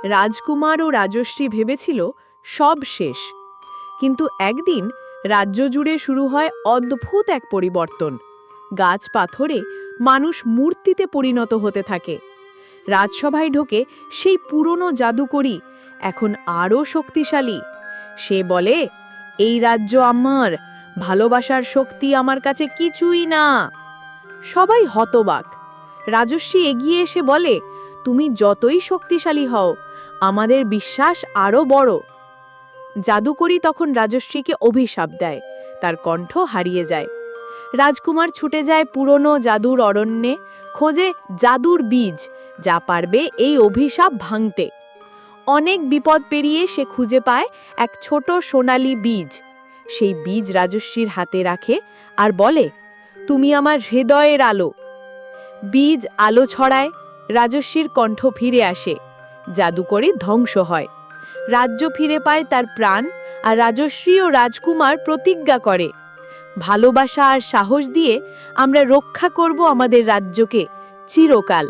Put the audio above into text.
রাজকুমার ও রাজশ্রী ভেবেছিল সব শেষ, কিন্তু একদিন রাজ্য জুড়ে শুরু হয় অদ্ভুত এক পরিবর্তন। গাছ পাথরে মানুষ মূর্তিতে পরিণত হতে থাকে। রাজসভায় ঢোকে সেই পুরনো জাদুকরি, এখন আরও শক্তিশালী। সে বলে, এই রাজ্য আমার, ভালোবাসার শক্তি আমার কাছে কিছুই না। সবাই হতবাক। রাজশ্রী এগিয়ে এসে বলে, তুমি যতই শক্তিশালী হও, আমাদের বিশ্বাস আরও বড়। জাদুকরি তখন রাজশ্রীকে অভিশাপ দেয়, তার কণ্ঠ হারিয়ে যায়। রাজকুমার ছুটে যায় পুরনো জাদুর অরণ্যে, খোঁজে জাদুর বীজ, যা পারবে এই অভিশাপ ভাঙতে। অনেক বিপদ পেরিয়ে সে খুঁজে পায় এক ছোট সোনালী বীজ। সেই বীজ রাজশ্রীর হাতে রাখে আর বলে, তুমি আমার হৃদয়ের আলো। বীজ আলো ছড়ায়, রাজশ্রীর কণ্ঠ ফিরে আসে, জাদুকরি ধ্বংস হয়। রাজ্য ফিরে পায় তার প্রাণ, আর রাজশ্রী ও রাজকুমার প্রতিজ্ঞা করে, ভালোবাসা আর সাহস দিয়ে আমরা রক্ষা করব আমাদের রাজ্যকে চিরকাল।